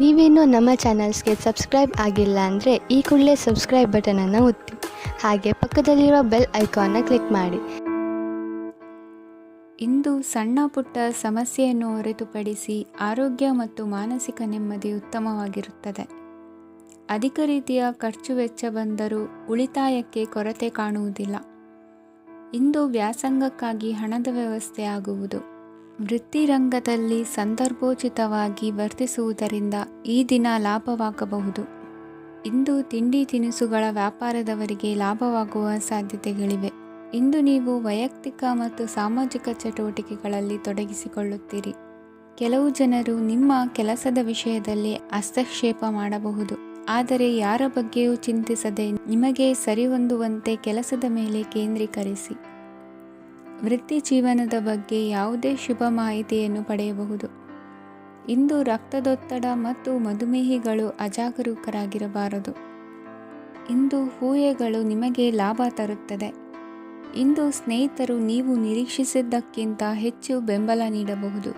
ನೀವೇನೂ ನಮ್ಮ ಚಾನಲ್ಸ್ಗೆ ಸಬ್ಸ್ಕ್ರೈಬ್ ಆಗಿಲ್ಲ ಅಂದರೆ ಈ ಕೂಡಲೇ ಸಬ್ಸ್ಕ್ರೈಬ್ ಬಟನನ್ನು ಒತ್ತಿ, ಹಾಗೆ ಪಕ್ಕದಲ್ಲಿರುವ ಬೆಲ್ ಐಕಾನ್ನ ಕ್ಲಿಕ್ ಮಾಡಿ. ಇಂದು ಸಣ್ಣ ಪುಟ್ಟ ಸಮಸ್ಯೆಯನ್ನು ಹೊರತುಪಡಿಸಿ ಆರೋಗ್ಯ ಮತ್ತು ಮಾನಸಿಕ ನೆಮ್ಮದಿ ಉತ್ತಮವಾಗಿರುತ್ತದೆ. ಅಧಿಕ ರೀತಿಯ ಖರ್ಚು ವೆಚ್ಚ ಬಂದರೂ ಉಳಿತಾಯಕ್ಕೆ ಕೊರತೆ ಕಾಣುವುದಿಲ್ಲ. ಇಂದು ವ್ಯಾಸಂಗಕ್ಕಾಗಿ ಹಣದ ವ್ಯವಸ್ಥೆ ಆಗುವುದು. ವೃತ್ತಿರಂಗದಲ್ಲಿ ಸಂದರ್ಭೋಚಿತವಾಗಿ ವರ್ತಿಸುವುದರಿಂದ ಈ ದಿನ ಲಾಭವಾಗಬಹುದು. ಇಂದು ತಿಂಡಿ ತಿನಿಸುಗಳ ವ್ಯಾಪಾರದವರಿಗೆ ಲಾಭವಾಗುವ ಸಾಧ್ಯತೆಗಳಿವೆ. ಇಂದು ನೀವು ವೈಯಕ್ತಿಕ ಮತ್ತು ಸಾಮಾಜಿಕ ಚಟುವಟಿಕೆಗಳಲ್ಲಿ ತೊಡಗಿಸಿಕೊಳ್ಳುತ್ತೀರಿ. ಕೆಲವು ಜನರು ನಿಮ್ಮ ಕೆಲಸದ ವಿಷಯದಲ್ಲಿ ಹಸ್ತಕ್ಷೇಪ ಮಾಡಬಹುದು, ಆದರೆ ಯಾರ ಬಗ್ಗೆಯೂ ಚಿಂತಿಸದೆ ನಿಮಗೆ ಸರಿಹೊಂದುವಂತೆ ಕೆಲಸದ ಮೇಲೆ ಕೇಂದ್ರೀಕರಿಸಿ. ವೃತ್ತಿ ಜೀವನದ ಬಗ್ಗೆ ಯಾವುದೇ ಶುಭ ಮಾಹಿತಿಯನ್ನು ಪಡೆಯಬಹುದು. ಇಂದು ರಕ್ತದೊತ್ತಡ ಮತ್ತು ಮಧುಮೇಹಿಗಳು ಅಜಾಗರೂಕರಾಗಿರಬಾರದು. ಇಂದು ಊಹೆಗಳು ನಿಮಗೆ ಲಾಭ ತರುತ್ತದೆ. ಇಂದು ಸ್ನೇಹಿತರು ನೀವು ನಿರೀಕ್ಷಿಸಿದ್ದಕ್ಕಿಂತ ಹೆಚ್ಚು ಬೆಂಬಲ ನೀಡಬಹುದು.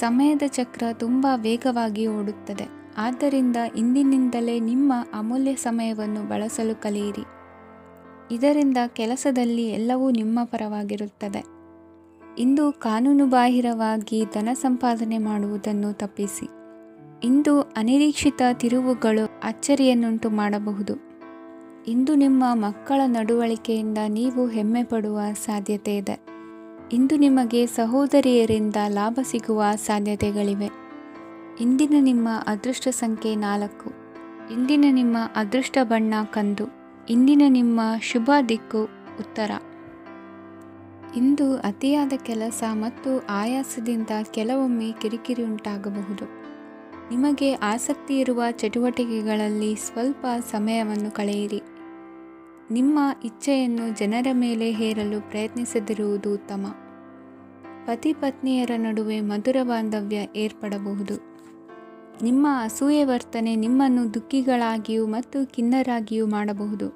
ಸಮಯದ ಚಕ್ರ ತುಂಬ ವೇಗವಾಗಿ ಓಡುತ್ತದೆ, ಆದ್ದರಿಂದ ಇಂದಿನಿಂದಲೇ ನಿಮ್ಮ ಅಮೂಲ್ಯ ಸಮಯವನ್ನು ಬಳಸಲು ಕಲಿಯಿರಿ. ಇದರಿಂದ ಕೆಲಸದಲ್ಲಿ ಎಲ್ಲವೂ ನಿಮ್ಮ ಪರವಾಗಿರುತ್ತದೆ. ಇಂದು ಕಾನೂನುಬಾಹಿರವಾಗಿ ಧನ ಸಂಪಾದನೆ ಮಾಡುವುದನ್ನು ತಪ್ಪಿಸಿ. ಇಂದು ಅನಿರೀಕ್ಷಿತ ತಿರುವುಗಳು ಅಚ್ಚರಿಯನ್ನುಂಟು ಮಾಡಬಹುದು. ಇಂದು ನಿಮ್ಮ ಮಕ್ಕಳ ನಡವಳಿಕೆಯಿಂದ ನೀವು ಹೆಮ್ಮೆ ಪಡುವ ಸಾಧ್ಯತೆ ಇದೆ. ಇಂದು ನಿಮಗೆ ಸಹೋದರಿಯರಿಂದ ಲಾಭ ಸಿಗುವ ಸಾಧ್ಯತೆಗಳಿವೆ. ಇಂದಿನ ನಿಮ್ಮ ಅದೃಷ್ಟ ಸಂಖ್ಯೆ 4. ಇಂದಿನ ನಿಮ್ಮ ಅದೃಷ್ಟ ಬಣ್ಣ ಕಂದು. ಇಂದಿನ ನಿಮ್ಮ ಶುಭ ದಿಕ್ಕು ಉತ್ತರ. ಇಂದು ಅತಿಯಾದ ಕೆಲಸ ಮತ್ತು ಆಯಾಸದಿಂದ ಕೆಲವೊಮ್ಮೆ ಕಿರಿಕಿರಿ ಉಂಟಾಗಬಹುದು. ನಿಮಗೆ ಆಸಕ್ತಿ ಇರುವ ಚಟುವಟಿಕೆಗಳಲ್ಲಿ ಸ್ವಲ್ಪ ಸಮಯವನ್ನು ಕಳೆಯಿರಿ. ನಿಮ್ಮ ಇಚ್ಛೆಯನ್ನು ಜನರ ಮೇಲೆ ಹೇರಲು ಪ್ರಯತ್ನಿಸದಿರುವುದು ಉತ್ತಮ. ಪತಿ ಪತ್ನಿಯರ ನಡುವೆ ಮಧುರ ಬಾಂಧವ್ಯ ಏರ್ಪಡಬಹುದು. ನಿಮ್ಮ ಅಸೂಯೆ ವರ್ತನೆ ನಿಮ್ಮನ್ನು ದುಃಖಿಗಳಾಗಿಯೂ ಮತ್ತು ಖಿನ್ನರಾಗಿಯೂ ಮಾಡಬಹುದು.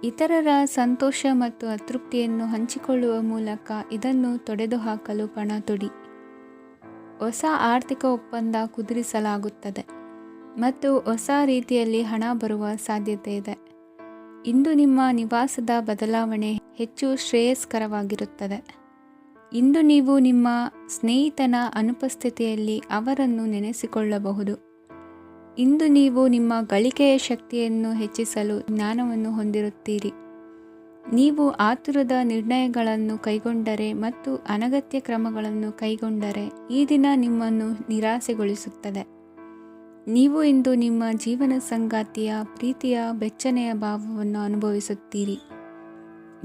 ಇತರರ ಸಂತೋಷ ಮತ್ತು ಅತೃಪ್ತಿಯನ್ನು ಹಂಚಿಕೊಳ್ಳುವ ಮೂಲಕ ಇದನ್ನು ತೊಡೆದುಹಾಕಲು ಪಣ ತೊಡಿ. ಹೊಸ ಆರ್ಥಿಕ ಒಪ್ಪಂದ ಕುದುರಿಸಲಾಗುತ್ತದೆ ಮತ್ತು ಹೊಸ ರೀತಿಯಲ್ಲಿ ಹಣ ಬರುವ ಸಾಧ್ಯತೆ ಇದೆ. ಇಂದು ನಿಮ್ಮ ನಿವಾಸದ ಬದಲಾವಣೆ ಹೆಚ್ಚು ಶ್ರೇಯಸ್ಕರವಾಗಿರುತ್ತದೆ. ಇಂದು ನೀವು ನಿಮ್ಮ ಸ್ನೇಹಿತನ ಅನುಪಸ್ಥಿತಿಯಲ್ಲಿ ಅವರನ್ನು ನೆನೆಸಿಕೊಳ್ಳಬಹುದು. ಇಂದು ನೀವು ನಿಮ್ಮ ಗಳಿಕೆಯ ಶಕ್ತಿಯನ್ನು ಹೆಚ್ಚಿಸಲು ಜ್ಞಾನವನ್ನು ಹೊಂದಿರುತ್ತೀರಿ. ನೀವು ಆತುರದ ನಿರ್ಣಯಗಳನ್ನು ಕೈಗೊಂಡರೆ ಮತ್ತು ಅನಗತ್ಯ ಕ್ರಮಗಳನ್ನು ಕೈಗೊಂಡರೆ ಈ ದಿನ ನಿಮ್ಮನ್ನು ನಿರಾಸೆಗೊಳಿಸುತ್ತದೆ. ನೀವು ಇಂದು ನಿಮ್ಮ ಜೀವನ ಸಂಗಾತಿಯ ಪ್ರೀತಿಯ ಬೆಚ್ಚನೆಯ ಭಾವವನ್ನು ಅನುಭವಿಸುತ್ತೀರಿ.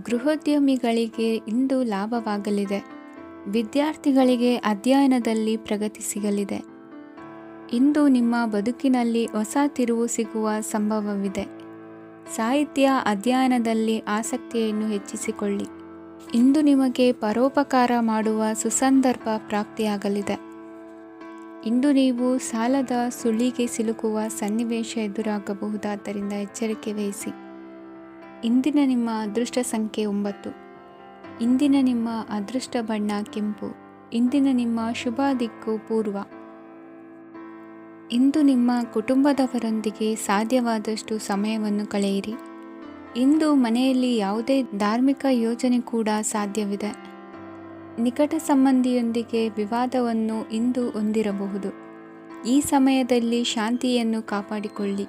ಗೃಹೋದ್ಯಮಿಗಳಿಗೆ ಇಂದು ಲಾಭವಾಗಲಿದೆ. ವಿದ್ಯಾರ್ಥಿಗಳಿಗೆ ಅಧ್ಯಯನದಲ್ಲಿ ಪ್ರಗತಿ ಸಿಗಲಿದೆ. ಇಂದು ನಿಮ್ಮ ಬದುಕಿನಲ್ಲಿ ಹೊಸ ತಿರುವು ಸಿಗುವ ಸಂಭವವಿದೆ. ಸಾಹಿತ್ಯ ಅಧ್ಯಯನದಲ್ಲಿ ಆಸಕ್ತಿಯನ್ನು ಹೆಚ್ಚಿಸಿಕೊಳ್ಳಿ. ಇಂದು ನಿಮಗೆ ಪರೋಪಕಾರ ಮಾಡುವ ಸುಸಂದರ್ಭ ಪ್ರಾಪ್ತಿಯಾಗಲಿದೆ. ಇಂದು ನೀವು ಸಾಲದ ಸುಳಿಗೆ ಸಿಲುಕುವ ಸನ್ನಿವೇಶ ಎದುರಾಗಬಹುದಾದ್ದರಿಂದ ಎಚ್ಚರಿಕೆ ವಹಿಸಿ. ಇಂದಿನ ನಿಮ್ಮ ಅದೃಷ್ಟ ಸಂಖ್ಯೆ 9. ಇಂದಿನ ನಿಮ್ಮ ಅದೃಷ್ಟ ಬಣ್ಣ ಕೆಂಪು. ಇಂದಿನ ನಿಮ್ಮ ಶುಭ ದಿಕ್ಕು ಪೂರ್ವ. ಇಂದು ನಿಮ್ಮ ಕುಟುಂಬದವರೊಂದಿಗೆ ಸಾಧ್ಯವಾದಷ್ಟು ಸಮಯವನ್ನು ಕಳೆಯಿರಿ. ಇಂದು ಮನೆಯಲ್ಲಿ ಯಾವುದೇ ಧಾರ್ಮಿಕ ಯೋಜನೆ ಕೂಡ ಸಾಧ್ಯವಿದೆ. ನಿಕಟ ಸಂಬಂಧಿಯೊಂದಿಗೆ ವಿವಾದವನ್ನು ಇಂದು ಹೊಂದಿರಬಹುದು. ಈ ಸಮಯದಲ್ಲಿ ಶಾಂತಿಯನ್ನು ಕಾಪಾಡಿಕೊಳ್ಳಿ.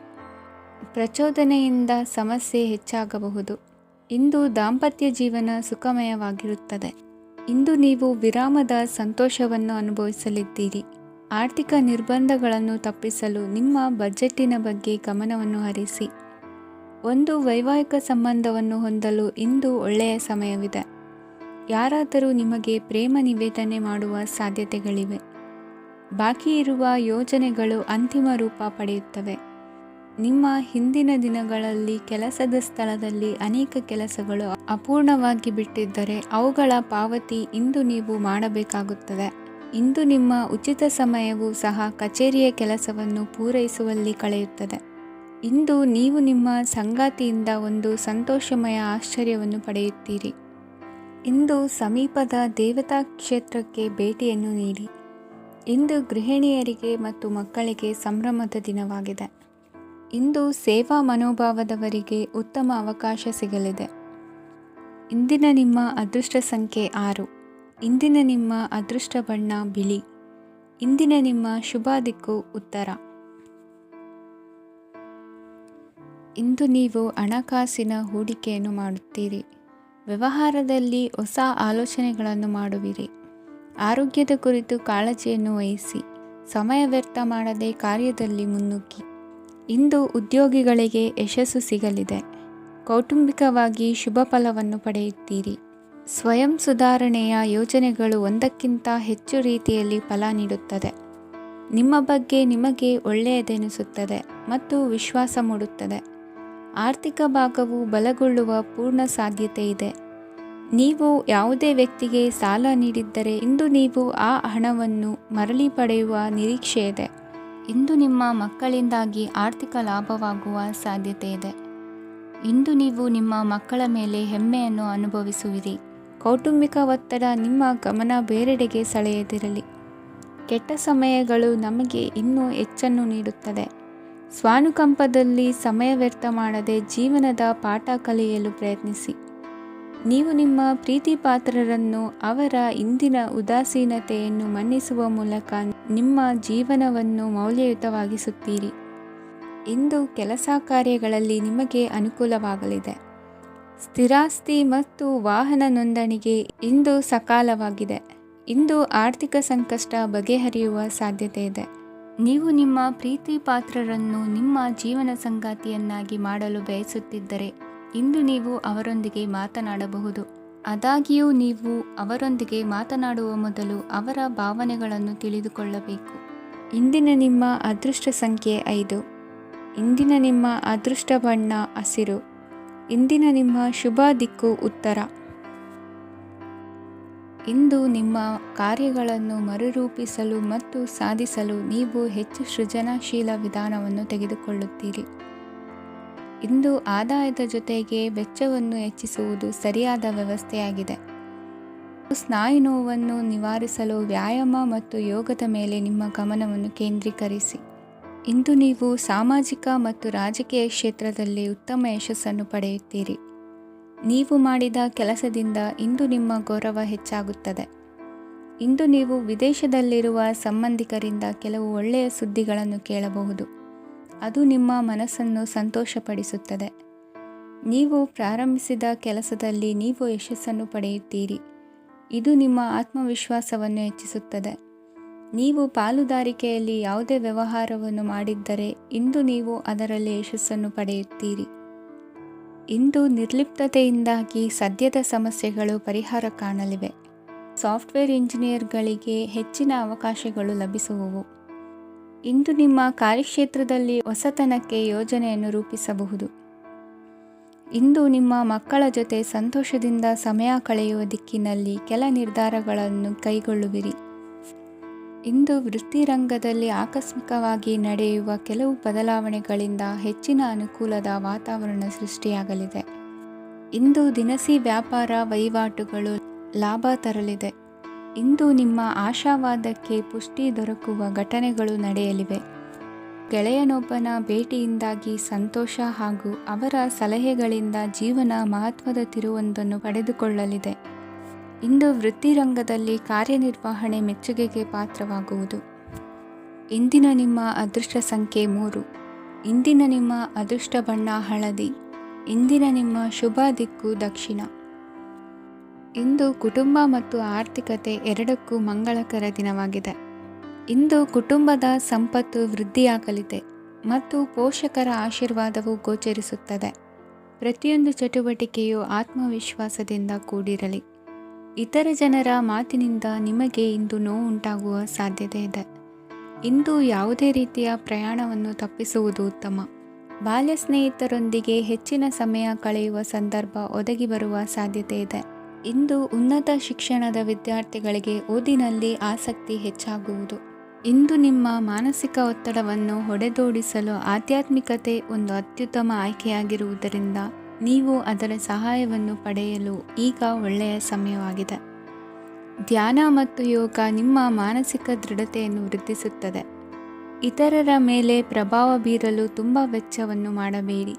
ಪ್ರಚೋದನೆಯಿಂದ ಸಮಸ್ಯೆ ಹೆಚ್ಚಾಗಬಹುದು. ಇಂದು ದಾಂಪತ್ಯ ಜೀವನ ಸುಖಮಯವಾಗಿರುತ್ತದೆ. ಇಂದು ನೀವು ವಿರಾಮದ ಸಂತೋಷವನ್ನು ಅನುಭವಿಸಲಿದ್ದೀರಿ. ಆರ್ಥಿಕ ನಿರ್ಬಂಧಗಳನ್ನು ತಪ್ಪಿಸಲು ನಿಮ್ಮ ಬಜೆಟ್ಟಿನ ಬಗ್ಗೆ ಗಮನವನ್ನು ಹರಿಸಿ. ಒಂದು ವೈವಾಹಿಕ ಸಂಬಂಧವನ್ನು ಹೊಂದಲು ಇಂದು ಒಳ್ಳೆಯ ಸಮಯವಿದೆ. ಯಾರಾದರೂ ನಿಮಗೆ ಪ್ರೇಮ ನಿವೇದನೆ ಮಾಡುವ ಸಾಧ್ಯತೆಗಳಿವೆ. ಬಾಕಿ ಇರುವ ಯೋಜನೆಗಳು ಅಂತಿಮ ರೂಪ ಪಡೆಯುತ್ತವೆ. ನಿಮ್ಮ ಹಿಂದಿನ ದಿನಗಳಲ್ಲಿ ಕೆಲಸದ ಸ್ಥಳದಲ್ಲಿ ಅನೇಕ ಕೆಲಸಗಳು ಅಪೂರ್ಣವಾಗಿ ಬಿಟ್ಟಿದ್ದರೆ ಅವುಗಳ ಪಾವತಿ ಇಂದು ನೀವು ಮಾಡಬೇಕಾಗುತ್ತದೆ. ಇಂದು ನಿಮ್ಮ ಉಚಿತ ಸಮಯವು ಸಹ ಕಚೇರಿಯ ಕೆಲಸವನ್ನು ಪೂರೈಸುವಲ್ಲಿ ಕಳೆಯುತ್ತದೆ. ಇಂದು ನೀವು ನಿಮ್ಮ ಸಂಗಾತಿಯಿಂದ ಒಂದು ಸಂತೋಷಮಯ ಆಶ್ಚರ್ಯವನ್ನು ಪಡೆಯುತ್ತೀರಿ. ಇಂದು ಸಮೀಪದ ದೇವತಾ ಕ್ಷೇತ್ರಕ್ಕೆ ಭೇಟಿಯನ್ನು ನೀಡಿ. ಇಂದು ಗೃಹಿಣಿಯರಿಗೆ ಮತ್ತು ಮಕ್ಕಳಿಗೆ ಸಂಭ್ರಮದ ದಿನವಾಗಿದೆ. ಇಂದು ಸೇವಾ ಮನೋಭಾವದವರಿಗೆ ಉತ್ತಮ ಅವಕಾಶ ಸಿಗಲಿದೆ. ಇಂದಿನ ನಿಮ್ಮ ಅದೃಷ್ಟ ಸಂಖ್ಯೆ 6. ಇಂದಿನ ನಿಮ್ಮ ಅದೃಷ್ಟ ಬಣ್ಣ ಬಿಳಿ. ಇಂದಿನ ನಿಮ್ಮ ಶುಭ ದಿಕ್ಕು ಉತ್ತರ. ಇಂದು ನೀವು ಹಣಕಾಸಿನ ಹೂಡಿಕೆಯನ್ನು ಮಾಡುತ್ತೀರಿ. ವ್ಯವಹಾರದಲ್ಲಿ ಹೊಸ ಆಲೋಚನೆಗಳನ್ನು ಮಾಡುವಿರಿ. ಆರೋಗ್ಯದ ಕುರಿತು ಕಾಳಜಿಯನ್ನು ವಹಿಸಿ. ಸಮಯ ವ್ಯರ್ಥ ಮಾಡದೆ ಕಾರ್ಯದಲ್ಲಿ ಮುನ್ನುಗ್ಗಿ. ಇಂದು ಉದ್ಯೋಗಿಗಳಿಗೆ ಯಶಸ್ಸು ಸಿಗಲಿದೆ. ಕೌಟುಂಬಿಕವಾಗಿ ಶುಭ ಫಲವನ್ನು ಪಡೆಯುತ್ತೀರಿ. ಸ್ವಯಂ ಸುಧಾರಣೆಯ ಯೋಜನೆಗಳು ಒಂದಕ್ಕಿಂತ ಹೆಚ್ಚು ರೀತಿಯಲ್ಲಿ ಫಲ ನೀಡುತ್ತದೆ. ನಿಮ್ಮ ಬಗ್ಗೆ ನಿಮಗೆ ಒಳ್ಳೆಯದೆನಿಸುತ್ತದೆ ಮತ್ತು ವಿಶ್ವಾಸ ಮೂಡುತ್ತದೆ. ಆರ್ಥಿಕ ಭಾಗವು ಬಲಗೊಳ್ಳುವ ಪೂರ್ಣ ಸಾಧ್ಯತೆ ಇದೆ. ನೀವು ಯಾವುದೇ ವ್ಯಕ್ತಿಗೆ ಸಾಲ ನೀಡಿದ್ದರೆ ಇಂದು ನೀವು ಆ ಹಣವನ್ನು ಮರಳಿ ಪಡೆಯುವ ನಿರೀಕ್ಷೆ ಇದೆ. ಇಂದು ನಿಮ್ಮ ಮಕ್ಕಳಿಂದಾಗಿ ಆರ್ಥಿಕ ಲಾಭವಾಗುವ ಸಾಧ್ಯತೆ ಇದೆ. ಇಂದು ನೀವು ನಿಮ್ಮ ಮಕ್ಕಳ ಮೇಲೆ ಹೆಮ್ಮೆಯನ್ನು ಅನುಭವಿಸುವಿರಿ. ಕೌಟುಂಬಿಕ ಒತ್ತಡ ನಿಮ್ಮ ಗಮನ ಬೇರೆಡೆಗೆ ಸೆಳೆಯದಿರಲಿ. ಕೆಟ್ಟ ಸಮಯಗಳು ನಮಗೆ ಇನ್ನೂ ಹೆಚ್ಚನ್ನು ನೀಡುತ್ತದೆ. ಸ್ವಾನುಕಂಪದಲ್ಲಿ ಸಮಯ ವ್ಯರ್ಥ ಮಾಡದೆ ಜೀವನದ ಪಾಠ ಕಲಿಯಲು ಪ್ರಯತ್ನಿಸಿ. ನೀವು ನಿಮ್ಮ ಪ್ರೀತಿ ಪಾತ್ರರನ್ನು ಅವರ ಇಂದಿನ ಉದಾಸೀನತೆಯನ್ನು ಮನ್ನಿಸುವ ಮೂಲಕ ನಿಮ್ಮ ಜೀವನವನ್ನು ಮೌಲ್ಯಯುತವಾಗಿಸುತ್ತೀರಿ. ಇಂದು ಕೆಲಸ ಕಾರ್ಯಗಳಲ್ಲಿ ನಿಮಗೆ ಅನುಕೂಲವಾಗಲಿದೆ. ಸ್ಥಿರಾಸ್ತಿ ಮತ್ತು ವಾಹನ ನೋಂದಣಿಗೆ ಇಂದು ಸಕಾಲವಾಗಿದೆ. ಇಂದು ಆರ್ಥಿಕ ಸಂಕಷ್ಟ ಬಗೆಹರಿಯುವ ಸಾಧ್ಯತೆ ಇದೆ. ನೀವು ನಿಮ್ಮ ಪ್ರೀತಿ ಪಾತ್ರರನ್ನು ನಿಮ್ಮ ಜೀವನ ಸಂಗಾತಿಯನ್ನಾಗಿ ಮಾಡಲು ಬಯಸುತ್ತಿದ್ದರೆ ಇಂದು ನೀವು ಅವರೊಂದಿಗೆ ಮಾತನಾಡಬಹುದು. ಆದಾಗ್ಯೂ ನೀವು ಅವರೊಂದಿಗೆ ಮಾತನಾಡುವ ಮೊದಲು ಅವರ ಭಾವನೆಗಳನ್ನು ತಿಳಿದುಕೊಳ್ಳಬೇಕು. ಇಂದಿನ ನಿಮ್ಮ ಅದೃಷ್ಟ ಸಂಖ್ಯೆ 5. ಇಂದಿನ ನಿಮ್ಮ ಅದೃಷ್ಟ ಬಣ್ಣ ಹಸಿರು. ಇಂದಿನ ನಿಮ್ಮ ಶುಭ ದಿಕ್ಕು ಉತ್ತರ. ಇಂದು ನಿಮ್ಮ ಕಾರ್ಯಗಳನ್ನು ಮರುರೂಪಿಸಲು ಮತ್ತು ಸಾಧಿಸಲು ನೀವು ಹೆಚ್ಚು ಸೃಜನಶೀಲ ವಿಧಾನವನ್ನು ತೆಗೆದುಕೊಳ್ಳುತ್ತೀರಿ. ಇಂದು ಆದಾಯದ ಜೊತೆಗೆ ವೆಚ್ಚವನ್ನು ಹೆಚ್ಚಿಸುವುದು ಸರಿಯಾದ ವ್ಯವಸ್ಥೆಯಾಗಿದೆ. ಸ್ನಾಯು ನೋವನ್ನು ನಿವಾರಿಸಲು ವ್ಯಾಯಾಮ ಮತ್ತು ಯೋಗದ ಮೇಲೆ ನಿಮ್ಮ ಗಮನವನ್ನು ಕೇಂದ್ರೀಕರಿಸಿ. ಇಂದು ನೀವು ಸಾಮಾಜಿಕ ಮತ್ತು ರಾಜಕೀಯ ಕ್ಷೇತ್ರದಲ್ಲಿ ಉತ್ತಮ ಯಶಸ್ಸನ್ನು ಪಡೆಯುತ್ತೀರಿ. ನೀವು ಮಾಡಿದ ಕೆಲಸದಿಂದ ಇಂದು ನಿಮ್ಮ ಗೌರವ ಹೆಚ್ಚಾಗುತ್ತದೆ. ಇಂದು ನೀವು ವಿದೇಶದಲ್ಲಿರುವ ಸಂಬಂಧಿಕರಿಂದ ಕೆಲವು ಒಳ್ಳೆಯ ಸುದ್ದಿಗಳನ್ನು ಕೇಳಬಹುದು. ಅದು ನಿಮ್ಮ ಮನಸ್ಸನ್ನು ಸಂತೋಷಪಡಿಸುತ್ತದೆ. ನೀವು ಪ್ರಾರಂಭಿಸಿದ ಕೆಲಸದಲ್ಲಿ ನೀವು ಯಶಸ್ಸನ್ನು ಪಡೆಯುತ್ತೀರಿ. ಇದು ನಿಮ್ಮ ಆತ್ಮವಿಶ್ವಾಸವನ್ನು ಹೆಚ್ಚಿಸುತ್ತದೆ. ನೀವು ಪಾಲುದಾರಿಕೆಯಲ್ಲಿ ಯಾವುದೇ ವ್ಯವಹಾರವನ್ನು ಮಾಡಿದ್ದರೆ ಇಂದು ನೀವು ಅದರಲ್ಲಿ ಯಶಸ್ಸನ್ನು ಪಡೆಯುತ್ತೀರಿ. ಇಂದು ನಿರ್ಲಿಪ್ತತೆಯಿಂದಾಗಿ ಸದ್ಯದ ಸಮಸ್ಯೆಗಳು ಪರಿಹಾರ ಕಾಣಲಿವೆ. ಸಾಫ್ಟ್ವೇರ್ ಇಂಜಿನಿಯರ್ಗಳಿಗೆ ಹೆಚ್ಚಿನ ಅವಕಾಶಗಳು ಲಭಿಸುವವು. ಇಂದು ನಿಮ್ಮ ಕಾರ್ಯಕ್ಷೇತ್ರದಲ್ಲಿ ಹೊಸತನಕ್ಕೆ ಯೋಜನೆಯನ್ನು ರೂಪಿಸಬಹುದು. ಇಂದು ನಿಮ್ಮ ಮಕ್ಕಳ ಜೊತೆ ಸಂತೋಷದಿಂದ ಸಮಯ ಕಳೆಯುವ ದಿಕ್ಕಿನಲ್ಲಿ ಕೆಲ ನಿರ್ಧಾರಗಳನ್ನು ಕೈಗೊಳ್ಳುವಿರಿ. ಇಂದು ವೃತ್ತಿರಂಗದಲ್ಲಿ ಆಕಸ್ಮಿಕವಾಗಿ ನಡೆಯುವ ಕೆಲವು ಬದಲಾವಣೆಗಳಿಂದ ಹೆಚ್ಚಿನ ಅನುಕೂಲದ ವಾತಾವರಣ ಸೃಷ್ಟಿಯಾಗಲಿದೆ. ಇಂದು ದಿನಸಿ ವ್ಯಾಪಾರ ವಹಿವಾಟುಗಳು ಲಾಭ ತರಲಿದೆ. ಇಂದು ನಿಮ್ಮ ಆಶಾವಾದಕ್ಕೆ ಪುಷ್ಟಿ ದೊರಕುವ ಘಟನೆಗಳು ನಡೆಯಲಿವೆ. ಗೆಳೆಯನೊಬ್ಬನ ಭೇಟಿಯಿಂದಾಗಿ ಸಂತೋಷ ಹಾಗೂ ಅವರ ಸಲಹೆಗಳಿಂದ ಜೀವನ ಮಹತ್ವದ ತಿರುವೊಂದನ್ನು ಪಡೆದುಕೊಳ್ಳಲಿದೆ. ಇಂದು ವೃತ್ತಿರಂಗದಲ್ಲಿ ಕಾರ್ಯನಿರ್ವಹಣೆ ಮೆಚ್ಚುಗೆಗೆ ಪಾತ್ರವಾಗುವುದು. ಇಂದಿನ ನಿಮ್ಮ ಅದೃಷ್ಟ ಸಂಖ್ಯೆ 3. ಇಂದಿನ ನಿಮ್ಮ ಅದೃಷ್ಟ ಬಣ್ಣ ಹಳದಿ. ಇಂದಿನ ನಿಮ್ಮ ಶುಭ ದಿಕ್ಕು ದಕ್ಷಿಣ. ಇಂದು ಕುಟುಂಬ ಮತ್ತು ಆರ್ಥಿಕತೆ ಎರಡಕ್ಕೂ ಮಂಗಳಕರ ದಿನವಾಗಿದೆ. ಇಂದು ಕುಟುಂಬದ ಸಂಪತ್ತು ವೃದ್ಧಿಯಾಗಲಿದೆ ಮತ್ತು ಪೋಷಕರ ಆಶೀರ್ವಾದವು ಗೋಚರಿಸುತ್ತದೆ. ಪ್ರತಿಯೊಂದು ಚಟುವಟಿಕೆಯು ಆತ್ಮವಿಶ್ವಾಸದಿಂದ ಕೂಡಿರಲಿ. ಇತರ ಜನರ ಮಾತಿನಿಂದ ನಿಮಗೆ ಇಂದು ನೋವು ಉಂಟಾಗುವ ಸಾಧ್ಯತೆ ಇದೆ. ಇಂದು ಯಾವುದೇ ರೀತಿಯ ಪ್ರಯಾಣವನ್ನು ತಪ್ಪಿಸುವುದು ಉತ್ತಮ. ಬಾಲ್ಯ ಸ್ನೇಹಿತರೊಂದಿಗೆ ಹೆಚ್ಚಿನ ಸಮಯ ಕಳೆಯುವ ಸಂದರ್ಭ ಒದಗಿ ಬರುವ ಸಾಧ್ಯತೆ ಇದೆ. ಇಂದು ಉನ್ನತ ಶಿಕ್ಷಣದ ವಿದ್ಯಾರ್ಥಿಗಳಿಗೆ ಓದಿನಲ್ಲಿ ಆಸಕ್ತಿ ಹೆಚ್ಚಾಗುವುದು. ಇಂದು ನಿಮ್ಮ ಮಾನಸಿಕ ಒತ್ತಡವನ್ನು ಹೊಡೆದೋಡಿಸಲು ಆಧ್ಯಾತ್ಮಿಕತೆ ಒಂದು ಅತ್ಯುತ್ತಮ ಆಯ್ಕೆಯಾಗಿರುವುದರಿಂದ ನೀವು ಅದರ ಸಹಾಯವನ್ನು ಪಡೆಯಲು ಈಗ ಒಳ್ಳೆಯ ಸಮಯವಾಗಿದೆ. ಧ್ಯಾನ ಮತ್ತು ಯೋಗ ನಿಮ್ಮ ಮಾನಸಿಕ ದೃಢತೆಯನ್ನು ವೃದ್ಧಿಸುತ್ತದೆ. ಇತರರ ಮೇಲೆ ಪ್ರಭಾವ ಬೀರಲು ತುಂಬ ವೆಚ್ಚವನ್ನು ಮಾಡಬೇಡಿ.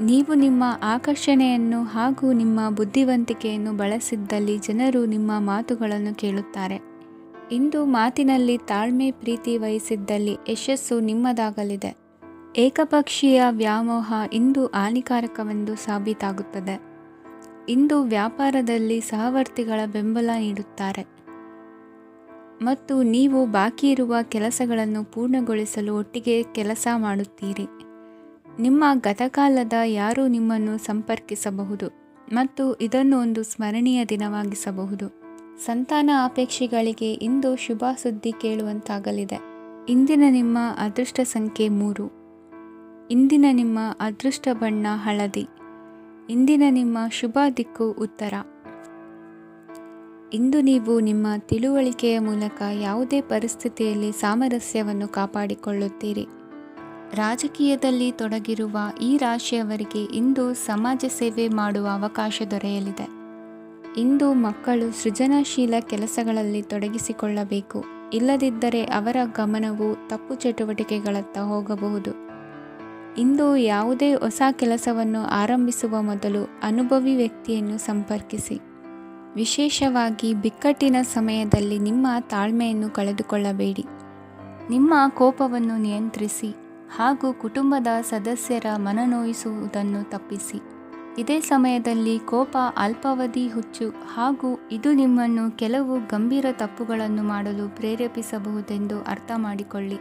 ನೀವು ನಿಮ್ಮ ಆಕರ್ಷಣೆಯನ್ನು ಹಾಗೂ ನಿಮ್ಮ ಬುದ್ಧಿವಂತಿಕೆಯನ್ನು ಬಳಸಿದ್ದಲ್ಲಿ ಜನರು ನಿಮ್ಮ ಮಾತುಗಳನ್ನು ಕೇಳುತ್ತಾರೆ. ಇಂದು ಮಾತಿನಲ್ಲಿ ತಾಳ್ಮೆ ಪ್ರೀತಿ ವಹಿಸಿದ್ದಲ್ಲಿ ಯಶಸ್ಸು ನಿಮ್ಮದಾಗಲಿದೆ. ಏಕಪಕ್ಷೀಯ ವ್ಯಾಮೋಹ ಇಂದು ಹಾನಿಕಾರಕವೆಂದು ಸಾಬೀತಾಗುತ್ತದೆ. ಇಂದು ವ್ಯಾಪಾರದಲ್ಲಿ ಸಹವರ್ತಿಗಳ ಬೆಂಬಲ ನೀಡುತ್ತಾರೆ ಮತ್ತು ನೀವು ಬಾಕಿ ಇರುವ ಕೆಲಸಗಳನ್ನು ಪೂರ್ಣಗೊಳಿಸಲು ಒಟ್ಟಿಗೆ ಕೆಲಸ ಮಾಡುತ್ತೀರಿ. ನಿಮ್ಮ ಗತಕಾಲದ ಯಾರೂ ನಿಮ್ಮನ್ನು ಸಂಪರ್ಕಿಸಬಹುದು ಮತ್ತು ಇದನ್ನು ಒಂದು ಸ್ಮರಣೀಯ ದಿನವಾಗಿಸಬಹುದು. ಸಂತಾನ ಅಪೇಕ್ಷಿಗಳಿಗೆ ಇಂದು ಶುಭ ಸುದ್ದಿ ಕೇಳುವಂತಾಗಲಿದೆ. ಇಂದಿನ ನಿಮ್ಮ ಅದೃಷ್ಟ ಸಂಖ್ಯೆ 3. ಇಂದಿನ ನಿಮ್ಮ ಅದೃಷ್ಟ ಬಣ್ಣ ಹಳದಿ. ಇಂದಿನ ನಿಮ್ಮ ಶುಭ ದಿಕ್ಕು ಉತ್ತರ. ಇಂದು ನೀವು ನಿಮ್ಮ ತಿಳುವಳಿಕೆಯ ಮೂಲಕ ಯಾವುದೇ ಪರಿಸ್ಥಿತಿಯಲ್ಲಿ ಸಾಮರಸ್ಯವನ್ನು ಕಾಪಾಡಿಕೊಳ್ಳುತ್ತೀರಿ. ರಾಜಕೀಯದಲ್ಲಿ ತೊಡಗಿರುವ ಈ ರಾಶಿಯವರಿಗೆ ಇಂದು ಸಮಾಜ ಸೇವೆ ಮಾಡುವ ಅವಕಾಶ ದೊರೆಯಲಿದೆ. ಇಂದು ಮಕ್ಕಳು ಸೃಜನಶೀಲ ಕೆಲಸಗಳಲ್ಲಿ ತೊಡಗಿಸಿಕೊಳ್ಳಬೇಕು. ಇಲ್ಲದಿದ್ದರೆ ಅವರ ಗಮನವು ತಪ್ಪು ಚಟುವಟಿಕೆಗಳತ್ತ ಹೋಗಬಹುದು. ಇಂದು ಯಾವುದೇ ಹೊಸ ಕೆಲಸವನ್ನು ಆರಂಭಿಸುವ ಮೊದಲು ಅನುಭವಿ ವ್ಯಕ್ತಿಯನ್ನು ಸಂಪರ್ಕಿಸಿ. ವಿಶೇಷವಾಗಿ ಬಿಕ್ಕಟ್ಟಿನ ಸಮಯದಲ್ಲಿ ನಿಮ್ಮ ತಾಳ್ಮೆಯನ್ನು ಕಳೆದುಕೊಳ್ಳಬೇಡಿ. ನಿಮ್ಮ ಕೋಪವನ್ನು ನಿಯಂತ್ರಿಸಿ ಹಾಗೂ ಕುಟುಂಬದ ಸದಸ್ಯರ ಮನನೋಯಿಸುವುದನ್ನು ತಪ್ಪಿಸಿ. ಇದೇ ಸಮಯದಲ್ಲಿ ಕೋಪ ಅಲ್ಪಾವಧಿ ಹುಚ್ಚು ಹಾಗೂ ಇದು ನಿಮ್ಮನ್ನು ಕೆಲವು ಗಂಭೀರ ತಪ್ಪುಗಳನ್ನು ಮಾಡಲು ಪ್ರೇರೇಪಿಸಬಹುದೆಂದು ಅರ್ಥ ಮಾಡಿಕೊಳ್ಳಿ.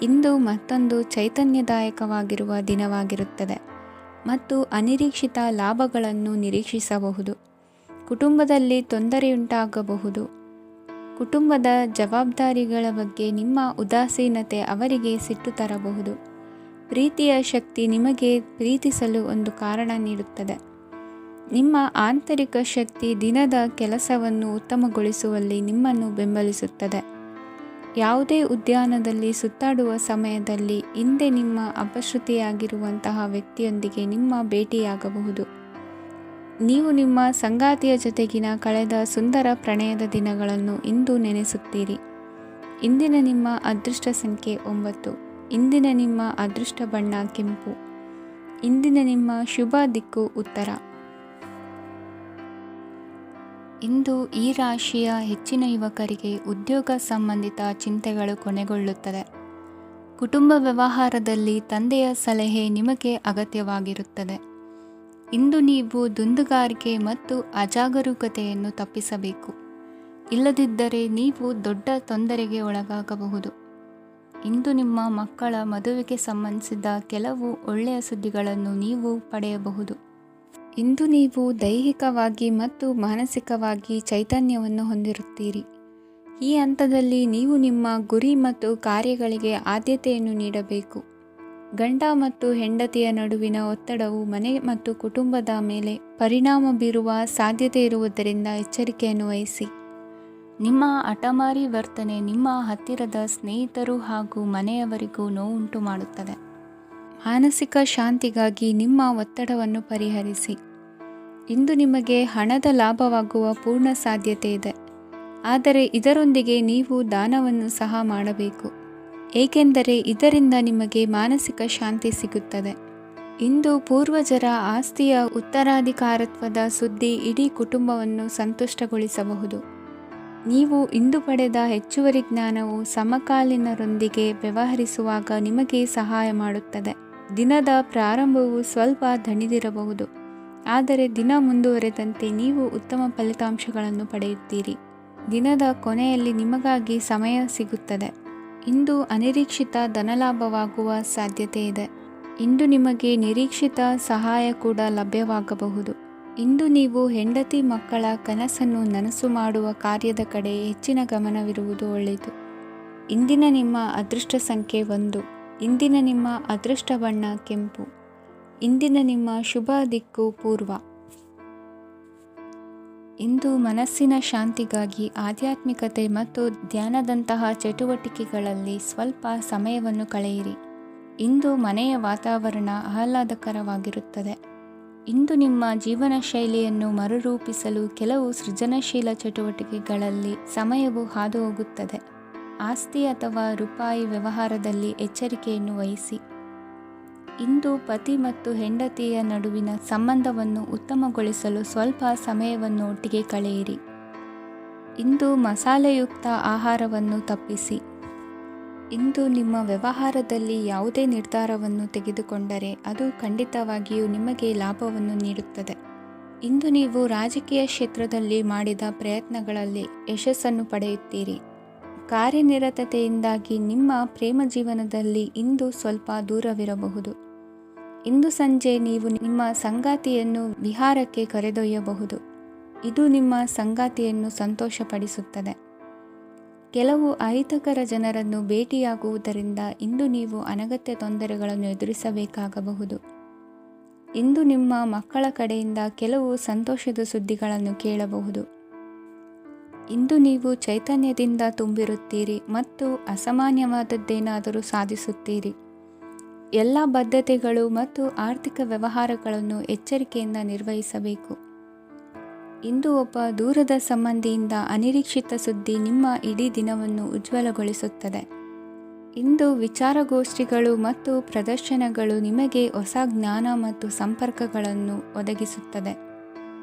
ಇಂದು ಮತ್ತೊಂದು ಚೈತನ್ಯದಾಯಕವಾಗಿರುವ ದಿನವಾಗಿರುತ್ತದೆ ಮತ್ತು ಅನಿರೀಕ್ಷಿತ ಲಾಭಗಳನ್ನು ನಿರೀಕ್ಷಿಸಬಹುದು. ಕುಟುಂಬದಲ್ಲಿ ತೊಂದರೆಯುಂಟಾಗಬಹುದು. ಕುಟುಂಬದ ಜವಾಬ್ದಾರಿಗಳ ಬಗ್ಗೆ ನಿಮ್ಮ ಉದಾಸೀನತೆ ಅವರಿಗೆ ಸಿಟ್ಟು ತರಬಹುದು. ಪ್ರೀತಿಯ ಶಕ್ತಿ ನಿಮಗೆ ಪ್ರೀತಿಸಲು ಒಂದು ಕಾರಣ ನೀಡುತ್ತದೆ. ನಿಮ್ಮ ಆಂತರಿಕ ಶಕ್ತಿ ದಿನದ ಕೆಲಸವನ್ನು ಉತ್ತಮಗೊಳಿಸುವಲ್ಲಿ ನಿಮ್ಮನ್ನು ಬೆಂಬಲಿಸುತ್ತದೆ. ಯಾವುದೇ ಉದ್ಯಾನದಲ್ಲಿ ಸುತ್ತಾಡುವ ಸಮಯದಲ್ಲಿ ಹಿಂದೆ ನಿಮ್ಮ ಅಪಶ್ರುತಿಯಾಗಿರುವಂತಹ ವ್ಯಕ್ತಿಯೊಂದಿಗೆ ನಿಮ್ಮ ಭೇಟಿಯಾಗಬಹುದು. ನೀವು ನಿಮ್ಮ ಸಂಗಾತಿಯ ಜೊತೆಗಿನ ಕಳೆದ ಸುಂದರ ಪ್ರಣಯದ ದಿನಗಳನ್ನು ಇಂದು ನೆನೆಸುತ್ತೀರಿ. ಇಂದಿನ ನಿಮ್ಮ ಅದೃಷ್ಟ ಸಂಖ್ಯೆ 9. ಇಂದಿನ ನಿಮ್ಮ ಅದೃಷ್ಟ ಬಣ್ಣ ಕೆಂಪು. ಇಂದಿನ ನಿಮ್ಮ ಶುಭ ದಿಕ್ಕು ಉತ್ತರ. ಇಂದು ಈ ರಾಶಿಯ ಹೆಚ್ಚಿನ ಯುವಕರಿಗೆ ಉದ್ಯೋಗ ಸಂಬಂಧಿತ ಚಿಂತೆಗಳು ಕೊನೆಗೊಳ್ಳುತ್ತದೆ. ಕುಟುಂಬ ವ್ಯವಹಾರದಲ್ಲಿ ತಂದೆಯ ಸಲಹೆ ನಿಮಗೆ ಅಗತ್ಯವಾಗಿರುತ್ತದೆ. ಇಂದು ನೀವು ದುಂದುಗಾರಿಕೆ ಮತ್ತು ಅಜಾಗರೂಕತೆಯನ್ನು ತಪ್ಪಿಸಬೇಕು. ಇಲ್ಲದಿದ್ದರೆ ನೀವು ದೊಡ್ಡ ತೊಂದರೆಗೆ ಒಳಗಾಗಬಹುದು. ಇಂದು ನಿಮ್ಮ ಮಕ್ಕಳ ಮದುವೆಗೆ ಸಂಬಂಧಿಸಿದ ಕೆಲವು ಒಳ್ಳೆಯ ಸುದ್ದಿಗಳನ್ನು ನೀವು ಪಡೆಯಬಹುದು. ಇಂದು ನೀವು ದೈಹಿಕವಾಗಿ ಮತ್ತು ಮಾನಸಿಕವಾಗಿ ಚೈತನ್ಯವನ್ನು ಹೊಂದಿರುತ್ತೀರಿ. ಈ ಹಂತದಲ್ಲಿ ನೀವು ನಿಮ್ಮ ಗುರಿ ಮತ್ತು ಕಾರ್ಯಗಳಿಗೆ ಆದ್ಯತೆಯನ್ನು ನೀಡಬೇಕು. ಗಂಡ ಮತ್ತು ಹೆಂಡತಿಯ ನಡುವಿನ ಒತ್ತಡವು ಮನೆ ಮತ್ತು ಕುಟುಂಬದ ಮೇಲೆ ಪರಿಣಾಮ ಬೀರುವ ಸಾಧ್ಯತೆ ಇರುವುದರಿಂದ ಎಚ್ಚರಿಕೆಯನ್ನು ವಹಿಸಿ. ನಿಮ್ಮ ಹಠಮಾರಿ ವರ್ತನೆ ನಿಮ್ಮ ಹತ್ತಿರದ ಸ್ನೇಹಿತರು ಹಾಗೂ ಮನೆಯವರಿಗೂ ನೋವುಂಟು ಮಾಡುತ್ತದೆ. ಮಾನಸಿಕ ಶಾಂತಿಗಾಗಿ ನಿಮ್ಮ ಒತ್ತಡವನ್ನು ಪರಿಹರಿಸಿ. ಇಂದು ನಿಮಗೆ ಹಣದ ಲಾಭವಾಗುವ ಪೂರ್ಣ ಸಾಧ್ಯತೆ ಇದೆ. ಆದರೆ ಇದರೊಂದಿಗೆ ನೀವು ದಾನವನ್ನು ಸಹ ಮಾಡಬೇಕು, ಏಕೆಂದರೆ ಇದರಿಂದ ನಿಮಗೆ ಮಾನಸಿಕ ಶಾಂತಿ ಸಿಗುತ್ತದೆ. ಇಂದು ಪೂರ್ವಜರ ಆಸ್ತಿಯ ಉತ್ತರಾಧಿಕಾರತ್ವದ ಸುದ್ದಿ ಇಡೀ ಕುಟುಂಬವನ್ನು ಸಂತುಷ್ಟಗೊಳಿಸಬಹುದು. ನೀವು ಇಂದು ಪಡೆದ ಹೆಚ್ಚುವರಿ ಜ್ಞಾನವು ಸಮಕಾಲೀನರೊಂದಿಗೆ ವ್ಯವಹರಿಸುವಾಗ ನಿಮಗೆ ಸಹಾಯ ಮಾಡುತ್ತದೆ. ದಿನದ ಪ್ರಾರಂಭವು ಸ್ವಲ್ಪ ದಣಿದಿರಬಹುದು, ಆದರೆ ದಿನ ಮುಂದುವರೆದಂತೆ ನೀವು ಉತ್ತಮ ಫಲಿತಾಂಶಗಳನ್ನು ಪಡೆಯುತ್ತೀರಿ. ದಿನದ ಕೊನೆಯಲ್ಲಿ ನಿಮಗಾಗಿ ಸಮಯ ಸಿಗುತ್ತದೆ. ಇಂದು ಅನಿರೀಕ್ಷಿತ ಧನಲಾಭವಾಗುವ ಸಾಧ್ಯತೆ ಇದೆ. ಇಂದು ನಿಮಗೆ ನಿರೀಕ್ಷಿತ ಸಹಾಯ ಕೂಡ ಲಭ್ಯವಾಗಬಹುದು. ಇಂದು ನೀವು ಹೆಂಡತಿ ಮಕ್ಕಳ ಕನಸನ್ನು ನನಸು ಮಾಡುವ ಕಾರ್ಯದ ಕಡೆ ಹೆಚ್ಚಿನ ಗಮನವಿರುವುದು ಒಳ್ಳೆಯದು. ಇಂದಿನ ನಿಮ್ಮ ಅದೃಷ್ಟ ಸಂಖ್ಯೆ 1. ಇಂದಿನ ನಿಮ್ಮ ಅದೃಷ್ಟ ಬಣ್ಣ ಕೆಂಪು. ಇಂದಿನ ನಿಮ್ಮ ಶುಭ ದಿಕ್ಕು ಪೂರ್ವ. ಇಂದು ಮನಸ್ಸಿನ ಶಾಂತಿಗಾಗಿ ಆಧ್ಯಾತ್ಮಿಕತೆ ಮತ್ತು ಧ್ಯಾನದಂತಹ ಚಟುವಟಿಕೆಗಳಲ್ಲಿ ಸ್ವಲ್ಪ ಸಮಯವನ್ನು ಕಳೆಯಿರಿ. ಇಂದು ಮನೆಯ ವಾತಾವರಣ ಆಹ್ಲಾದಕರವಾಗಿರುತ್ತದೆ. ಇಂದು ನಿಮ್ಮ ಜೀವನ ಶೈಲಿಯನ್ನು ಮರುರೂಪಿಸಲು ಕೆಲವು ಸೃಜನಶೀಲ ಚಟುವಟಿಕೆಗಳಲ್ಲಿ ಸಮಯವು ಹಾದು ಹೋಗುತ್ತದೆ. ಆಸ್ತಿ ಅಥವಾ ರೂಪಾಯಿ ವ್ಯವಹಾರದಲ್ಲಿ ಎಚ್ಚರಿಕೆಯನ್ನು ವಹಿಸಿ. ಇಂದು ಪತಿ ಮತ್ತು ಹೆಂಡತಿಯ ನಡುವಿನ ಸಂಬಂಧವನ್ನು ಉತ್ತಮಗೊಳಿಸಲು ಸ್ವಲ್ಪ ಸಮಯವನ್ನು ಒಟ್ಟಿಗೆ ಕಳೆಯಿರಿ. ಇಂದು ಮಸಾಲೆಯುಕ್ತ ಆಹಾರವನ್ನು ತಪ್ಪಿಸಿ. ಇಂದು ನಿಮ್ಮ ವ್ಯವಹಾರದಲ್ಲಿ ಯಾವುದೇ ನಿರ್ಧಾರವನ್ನು ತೆಗೆದುಕೊಂಡರೆ ಅದು ಖಂಡಿತವಾಗಿಯೂ ನಿಮಗೆ ಲಾಭವನ್ನು ನೀಡುತ್ತದೆ. ಇಂದು ನೀವು ರಾಜಕೀಯ ಕ್ಷೇತ್ರದಲ್ಲಿ ಮಾಡಿದ ಪ್ರಯತ್ನಗಳಲ್ಲಿ ಯಶಸ್ಸನ್ನು ಪಡೆಯುತ್ತೀರಿ. ಕಾರ್ಯನಿರತತೆಯಿಂದಾಗಿ ನಿಮ್ಮ ಪ್ರೇಮ ಜೀವನದಲ್ಲಿ ಇಂದು ಸ್ವಲ್ಪ ದೂರವಿರಬಹುದು. ಇಂದು ಸಂಜೆ ನೀವು ನಿಮ್ಮ ಸಂಗಾತಿಯನ್ನು ವಿಹಾರಕ್ಕೆ ಕರೆದೊಯ್ಯಬಹುದು. ಇದು ನಿಮ್ಮ ಸಂಗಾತಿಯನ್ನು ಸಂತೋಷಪಡಿಸುತ್ತದೆ. ಕೆಲವು ಅಹಿತಕರ ಜನರನ್ನು ಭೇಟಿಯಾಗುವುದರಿಂದ ಇಂದು ನೀವು ಅನಗತ್ಯ ತೊಂದರೆಗಳನ್ನು ಎದುರಿಸಬೇಕಾಗಬಹುದು. ಇಂದು ನಿಮ್ಮ ಮಕ್ಕಳ ಕಡೆಯಿಂದ ಕೆಲವು ಸಂತೋಷದ ಸುದ್ದಿಗಳನ್ನು ಕೇಳಬಹುದು. ಇಂದು ನೀವು ಚೈತನ್ಯದಿಂದ ತುಂಬಿರುತ್ತೀರಿ ಮತ್ತು ಅಸಾಮಾನ್ಯವಾದದ್ದೇನಾದರೂ ಸಾಧಿಸುತ್ತೀರಿ. ಎಲ್ಲ ಬದ್ಧತೆಗಳು ಮತ್ತು ಆರ್ಥಿಕ ವ್ಯವಹಾರಗಳನ್ನು ಎಚ್ಚರಿಕೆಯಿಂದ ನಿರ್ವಹಿಸಬೇಕು. ಇಂದು ಒಬ್ಬ ದೂರದ ಸಂಬಂಧಿಯಿಂದ ಅನಿರೀಕ್ಷಿತ ಸುದ್ದಿ ನಿಮ್ಮ ಇಡೀ ದಿನವನ್ನು ಉಜ್ವಲಗೊಳಿಸುತ್ತದೆ. ಇಂದು ವಿಚಾರಗೋಷ್ಠಿಗಳು ಮತ್ತು ಪ್ರದರ್ಶನಗಳು ನಿಮಗೆ ಹೊಸ ಜ್ಞಾನ ಮತ್ತು ಸಂಪರ್ಕಗಳನ್ನು ಒದಗಿಸುತ್ತದೆ.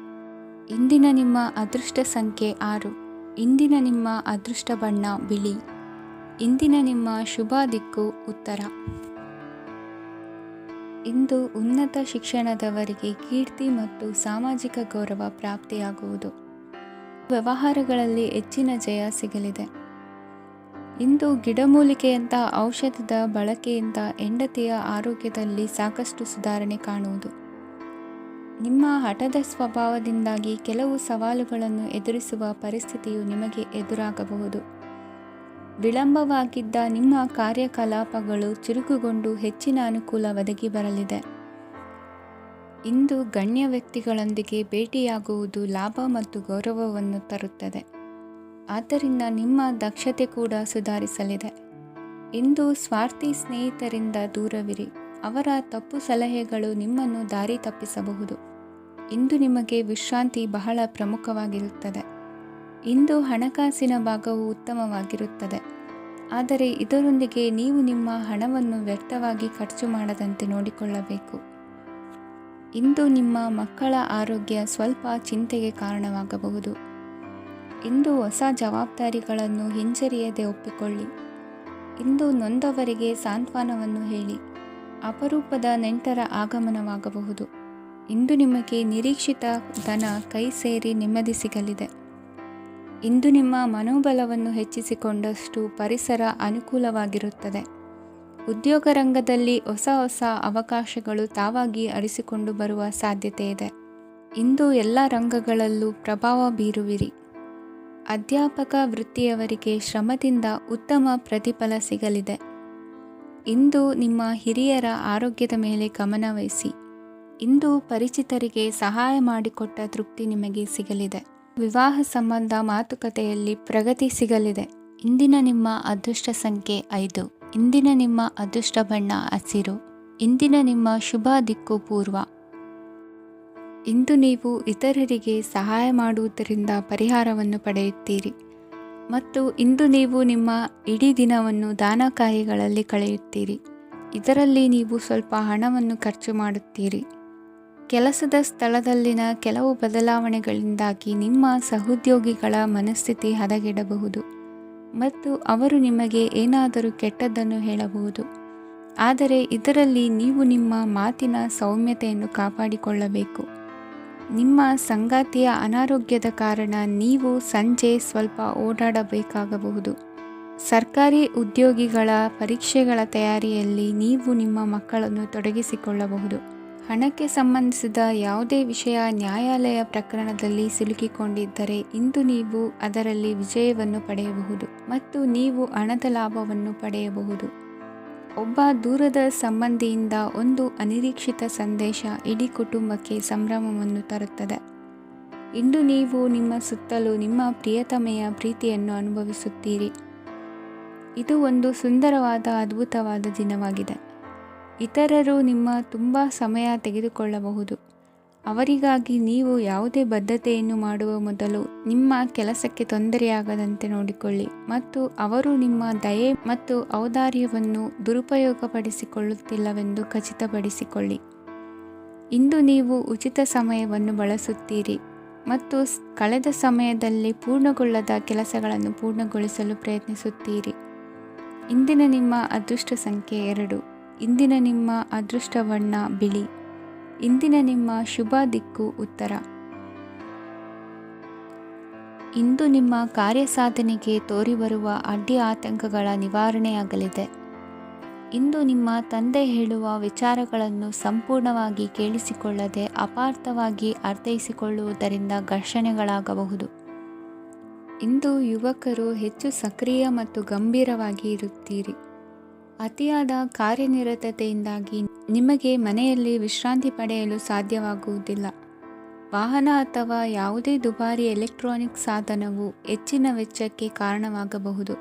ಇಂದಿನ ನಿಮ್ಮ ಅದೃಷ್ಟ ಸಂಖ್ಯೆ 6. ಇಂದಿನ ನಿಮ್ಮ ಅದೃಷ್ಟ ಬಣ್ಣ ಬಿಳಿ. ಇಂದಿನ ನಿಮ್ಮ ಶುಭ ದಿಕ್ಕು ಉತ್ತರ. ಇಂದು ಉನ್ನತ ಶಿಕ್ಷಣದವರಿಗೆ ಕೀರ್ತಿ ಮತ್ತು ಸಾಮಾಜಿಕ ಗೌರವ ಪ್ರಾಪ್ತಿಯಾಗುವುದು. ವ್ಯವಹಾರಗಳಲ್ಲಿ ಹೆಚ್ಚಿನ ಜಯ ಸಿಗಲಿದೆ. ಇಂದು ಗಿಡಮೂಲಿಕೆಯಂಥ ಔಷಧದ ಬಳಕೆಯಿಂದ ಹೆಂಡತಿಯ ಆರೋಗ್ಯದಲ್ಲಿ ಸಾಕಷ್ಟು ಸುಧಾರಣೆ ಕಾಣುವುದು. ನಿಮ್ಮ ಹಠದ ಸ್ವಭಾವದಿಂದಾಗಿ ಕೆಲವು ಸವಾಲುಗಳನ್ನು ಎದುರಿಸುವ ಪರಿಸ್ಥಿತಿಯು ನಿಮಗೆ ಎದುರಾಗಬಹುದು. ವಿಳಂಬವಾಗಿದ್ದ ನಿಮ್ಮ ಕಾರ್ಯಕಲಾಪಗಳು ಚುರುಕುಗೊಂಡು ಹೆಚ್ಚಿನ ಅನುಕೂಲ ಒದಗಿ ಬರಲಿದೆ. ಇಂದು ಗಣ್ಯ ವ್ಯಕ್ತಿಗಳೊಂದಿಗೆ ಭೇಟಿಯಾಗುವುದು ಲಾಭ ಮತ್ತು ಗೌರವವನ್ನು ತರುತ್ತದೆ. ಆದ್ದರಿಂದ ನಿಮ್ಮ ದಕ್ಷತೆ ಕೂಡ ಸುಧಾರಿಸಲಿದೆ. ಇಂದು ಸ್ವಾರ್ಥಿ ಸ್ನೇಹಿತರಿಂದ ದೂರವಿರಿ. ಅವರ ತಪ್ಪು ಸಲಹೆಗಳು ನಿಮ್ಮನ್ನು ದಾರಿ ತಪ್ಪಿಸಬಹುದು. ಇಂದು ನಿಮಗೆ ವಿಶ್ರಾಂತಿ ಬಹಳ ಪ್ರಮುಖವಾಗಿರುತ್ತದೆ. ಇಂದು ಹಣಕಾಸಿನ ಭಾಗವು ಉತ್ತಮವಾಗಿರುತ್ತದೆ. ಆದರೆ ಇದರೊಂದಿಗೆ ನೀವು ನಿಮ್ಮ ಹಣವನ್ನು ವ್ಯರ್ಥವಾಗಿ ಖರ್ಚು ಮಾಡದಂತೆ ನೋಡಿಕೊಳ್ಳಬೇಕು. ಇಂದು ನಿಮ್ಮ ಮಕ್ಕಳ ಆರೋಗ್ಯ ಸ್ವಲ್ಪ ಚಿಂತೆಗೆ ಕಾರಣವಾಗಬಹುದು. ಇಂದು ಹೊಸ ಜವಾಬ್ದಾರಿಗಳನ್ನು ಹಿಂಜರಿಯದೆ ಒಪ್ಪಿಕೊಳ್ಳಿ. ಇಂದು ನೊಂದವರಿಗೆ ಸಾಂತ್ವನವನ್ನು ಹೇಳಿ. ಅಪರೂಪದ ನೆಂಟರ ಆಗಮನವಾಗಬಹುದು. ಇಂದು ನಿಮಗೆ ನಿರೀಕ್ಷಿತ ಧನ ಕೈ ಸೇರಿ ನೆಮ್ಮದಿ ಸಿಗಲಿದೆ. ಇಂದು ನಿಮ್ಮ ಮನೋಬಲವನ್ನು ಹೆಚ್ಚಿಸಿಕೊಂಡಷ್ಟು ಪರಿಸರ ಅನುಕೂಲವಾಗಿರುತ್ತದೆ. ಉದ್ಯೋಗ ರಂಗದಲ್ಲಿ ಹೊಸ ಹೊಸ ಅವಕಾಶಗಳು ತಾವಾಗಿ ಅರಿಸಿಕೊಂಡು ಬರುವ ಸಾಧ್ಯತೆ ಇದೆ. ಇಂದು ಎಲ್ಲ ರಂಗಗಳಲ್ಲೂ ಪ್ರಭಾವ ಬೀರುವಿರಿ. ಅಧ್ಯಾಪಕ ವೃತ್ತಿಯವರಿಗೆ ಶ್ರಮದಿಂದ ಉತ್ತಮ ಪ್ರತಿಫಲ ಸಿಗಲಿದೆ. ಇಂದು ನಿಮ್ಮ ಹಿರಿಯರ ಆರೋಗ್ಯದ ಮೇಲೆ ಗಮನವಹಿಸಿ. ಇಂದು ಪರಿಚಿತರಿಗೆ ಸಹಾಯ ಮಾಡಿಕೊಟ್ಟ ತೃಪ್ತಿ ನಿಮಗೆ ಸಿಗಲಿದೆ. ವಿವಾಹ ಸಂಬಂಧ ಮಾತುಕತೆಯಲ್ಲಿ ಪ್ರಗತಿ ಸಿಗಲಿದೆ. ಇಂದಿನ ನಿಮ್ಮ ಅದೃಷ್ಟ ಸಂಖ್ಯೆ 5. ಇಂದಿನ ನಿಮ್ಮ ಅದೃಷ್ಟ ಬಣ್ಣ ಹಸಿರು. ಇಂದಿನ ನಿಮ್ಮ ಶುಭ ದಿಕ್ಕು ಪೂರ್ವ. ಇಂದು ನೀವು ಇತರರಿಗೆ ಸಹಾಯ ಮಾಡುವುದರಿಂದ ಪರಿಹಾರವನ್ನು ಪಡೆಯುತ್ತೀರಿ ಮತ್ತು ಇಂದು ನೀವು ನಿಮ್ಮ ಇಡೀ ದಿನವನ್ನು ದಾನ ಕಾರ್ಯಗಳಲ್ಲಿ ಕಳೆಯುತ್ತೀರಿ. ಇದರಲ್ಲಿ ನೀವು ಸ್ವಲ್ಪ ಹಣವನ್ನು ಖರ್ಚು ಮಾಡುತ್ತೀರಿ. ಕೆಲಸದ ಸ್ಥಳದಲ್ಲಿನ ಕೆಲವು ಬದಲಾವಣೆಗಳಿಂದಾಗಿ ನಿಮ್ಮ ಸಹೋದ್ಯೋಗಿಗಳ ಮನಸ್ಥಿತಿ ಹದಗೆಡಬಹುದು ಮತ್ತು ಅವರು ನಿಮಗೆ ಏನಾದರೂ ಕೆಟ್ಟದ್ದನ್ನು ಹೇಳಬಹುದು. ಆದರೆ ಇದರಲ್ಲಿ ನೀವು ನಿಮ್ಮ ಮಾತಿನ ಸೌಮ್ಯತೆಯನ್ನು ಕಾಪಾಡಿಕೊಳ್ಳಬೇಕು. ನಿಮ್ಮ ಸಂಗಾತಿಯ ಅನಾರೋಗ್ಯದ ಕಾರಣ ನೀವು ಸಂಜೆ ಸ್ವಲ್ಪ ಓಡಾಡಬೇಕಾಗಬಹುದು. ಸರ್ಕಾರಿ ಉದ್ಯೋಗಿಗಳ ಪರೀಕ್ಷೆಗಳ ತಯಾರಿಯಲ್ಲಿ ನೀವು ನಿಮ್ಮ ಮಕ್ಕಳನ್ನು ತೊಡಗಿಸಿಕೊಳ್ಳಬಹುದು. ಹಣಕ್ಕೆ ಸಂಬಂಧಿಸಿದ ಯಾವುದೇ ವಿಷಯ ನ್ಯಾಯಾಲಯ ಪ್ರಕರಣದಲ್ಲಿ ಸಿಲುಕಿಕೊಂಡಿದ್ದರೆ ಇಂದು ನೀವು ಅದರಲ್ಲಿ ವಿಜಯವನ್ನು ಪಡೆಯಬಹುದು ಮತ್ತು ನೀವು ಹಣದ ಲಾಭವನ್ನು ಪಡೆಯಬಹುದು. ಒಬ್ಬ ದೂರದ ಸಂಬಂಧಿಯಿಂದ ಒಂದು ಅನಿರೀಕ್ಷಿತ ಸಂದೇಶ ಇಡೀ ಕುಟುಂಬಕ್ಕೆ ಸಂಭ್ರಮವನ್ನು ತರುತ್ತದೆ. ಇಂದು ನೀವು ನಿಮ್ಮ ಸುತ್ತಲೂ ನಿಮ್ಮ ಪ್ರಿಯತಮೆಯ ಪ್ರೀತಿಯನ್ನು ಅನುಭವಿಸುತ್ತೀರಿ. ಇದು ಒಂದು ಸುಂದರವಾದ ಅದ್ಭುತವಾದ ದಿನವಾಗಿದೆ. ಇತರರು ನಿಮ್ಮ ತುಂಬ ಸಮಯ ತೆಗೆದುಕೊಳ್ಳಬಹುದು, ಅವರಿಗಾಗಿ ನೀವು ಯಾವುದೇ ಬದ್ಧತೆಯನ್ನು ಮಾಡುವ ಮೊದಲು ನಿಮ್ಮ ಕೆಲಸಕ್ಕೆ ತೊಂದರೆಯಾಗದಂತೆ ನೋಡಿಕೊಳ್ಳಿ ಮತ್ತು ಅವರು ನಿಮ್ಮ ದಯೆ ಮತ್ತು ಔದಾರ್ಯವನ್ನು ದುರುಪಯೋಗಪಡಿಸಿಕೊಳ್ಳುತ್ತಿಲ್ಲವೆಂದು ಖಚಿತಪಡಿಸಿಕೊಳ್ಳಿ. ಇಂದು ನೀವು ಉಚಿತ ಸಮಯವನ್ನು ಬಳಸುತ್ತೀರಿ ಮತ್ತು ಕಳೆದ ಸಮಯದಲ್ಲಿ ಪೂರ್ಣಗೊಳ್ಳದ ಕೆಲಸಗಳನ್ನು ಪೂರ್ಣಗೊಳಿಸಲು ಪ್ರಯತ್ನಿಸುತ್ತೀರಿ. ಇಂದಿನ ನಿಮ್ಮ ಅದೃಷ್ಟ ಸಂಖ್ಯೆ 2. ಇಂದಿನ ನಿಮ್ಮ ಅದೃಷ್ಟ ಬಣ್ಣ ಬಿಳಿ. ಇಂದಿನ ನಿಮ್ಮ ಶುಭ ದಿಕ್ಕು ಉತ್ತರ. ಇಂದು ನಿಮ್ಮ ಕಾರ್ಯಸಾಧನೆಗೆ ತೋರಿಬರುವ ಅಡ್ಡಿ ಆತಂಕಗಳ ನಿವಾರಣೆಯಾಗಲಿದೆ. ಇಂದು ನಿಮ್ಮ ತಂದೆ ಹೇಳುವ ವಿಚಾರಗಳನ್ನು ಸಂಪೂರ್ಣವಾಗಿ ಕೇಳಿಸಿಕೊಳ್ಳದೆ ಅಪಾರ್ಥವಾಗಿ ಅರ್ಥೈಸಿಕೊಳ್ಳುವುದರಿಂದ ಘರ್ಷಣೆಗಳಾಗಬಹುದು. ಇಂದು ಯುವಕರು ಹೆಚ್ಚು ಸಕ್ರಿಯ ಮತ್ತು ಗಂಭೀರವಾಗಿ ಇರುತ್ತೀರಿ. ಅತಿಯಾದ ಕಾರ್ಯನಿರತತೆಯಿಂದಾಗಿ ನಿಮಗೆ ಮನೆಯಲ್ಲಿ ವಿಶ್ರಾಂತಿ ಪಡೆಯಲು ಸಾಧ್ಯವಾಗುವುದಿಲ್ಲ. ವಾಹನ ಅಥವಾ ಯಾವುದೇ ದುಬಾರಿ ಎಲೆಕ್ಟ್ರಾನಿಕ್ ಸಾಧನವು ಹೆಚ್ಚಿನ ವೆಚ್ಚಕ್ಕೆ ಕಾರಣವಾಗಬಹುದು.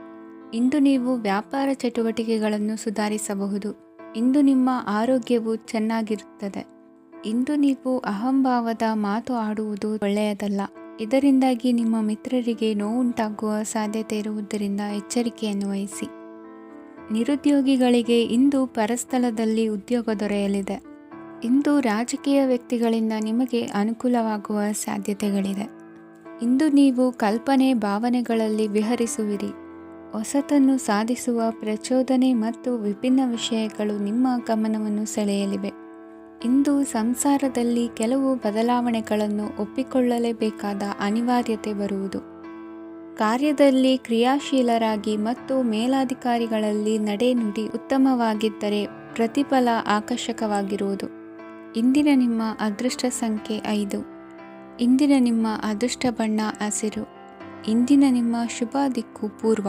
ಇಂದು ನೀವು ವ್ಯಾಪಾರ ಚಟುವಟಿಕೆಗಳನ್ನು ಸುಧಾರಿಸಬಹುದು. ಇಂದು ನಿಮ್ಮ ಆರೋಗ್ಯವು ಚೆನ್ನಾಗಿರುತ್ತದೆ. ಇಂದು ನೀವು ಅಹಂಭಾವದ ಮಾತು ಆಡುವುದು ಒಳ್ಳೆಯದಲ್ಲ. ಇದರಿಂದಾಗಿ ನಿಮ್ಮ ಮಿತ್ರರಿಗೆ ನೋವುಂಟಾಗುವ ಸಾಧ್ಯತೆ ಇರುವುದರಿಂದ ಎಚ್ಚರಿಕೆಯನ್ನು ವಹಿಸಿ. ನಿರುದ್ಯೋಗಿಗಳಿಗೆ ಇಂದು ಪರಸ್ಥಳದಲ್ಲಿ ಉದ್ಯೋಗ ದೊರೆಯಲಿದೆ. ಇಂದು ರಾಜಕೀಯ ವ್ಯಕ್ತಿಗಳಿಂದ ನಿಮಗೆ ಅನುಕೂಲವಾಗುವ ಸಾಧ್ಯತೆಗಳಿದೆ. ಇಂದು ನೀವು ಕಲ್ಪನೆ ಭಾವನೆಗಳಲ್ಲಿ ವಿಹರಿಸುವಿರಿ. ಹೊಸತನ್ನು ಸಾಧಿಸುವ ಪ್ರಚೋದನೆ ಮತ್ತು ವಿಭಿನ್ನ ವಿಷಯಗಳು ನಿಮ್ಮ ಗಮನವನ್ನು ಸೆಳೆಯಲಿವೆ. ಇಂದು ಸಂಸಾರದಲ್ಲಿ ಕೆಲವು ಬದಲಾವಣೆಗಳನ್ನು ಒಪ್ಪಿಕೊಳ್ಳಲೇಬೇಕಾದ ಅನಿವಾರ್ಯತೆ ಬರುವುದು. ಕಾರ್ಯದಲ್ಲಿ ಕ್ರಿಯಾಶೀಲರಾಗಿ ಮತ್ತು ಮೇಲಾಧಿಕಾರಿಗಳಲ್ಲಿ ನಡೆನುಡಿ ಉತ್ತಮವಾಗಿದ್ದರೆ ಪ್ರತಿಫಲ ಆಕರ್ಷಕವಾಗಿರುವುದು. ಇಂದಿನ ನಿಮ್ಮ ಅದೃಷ್ಟ ಸಂಖ್ಯೆ 5. ಇಂದಿನ ನಿಮ್ಮ ಅದೃಷ್ಟ ಬಣ್ಣ ಹಸಿರು. ಇಂದಿನ ನಿಮ್ಮ ಶುಭ ದಿಕ್ಕು ಪೂರ್ವ.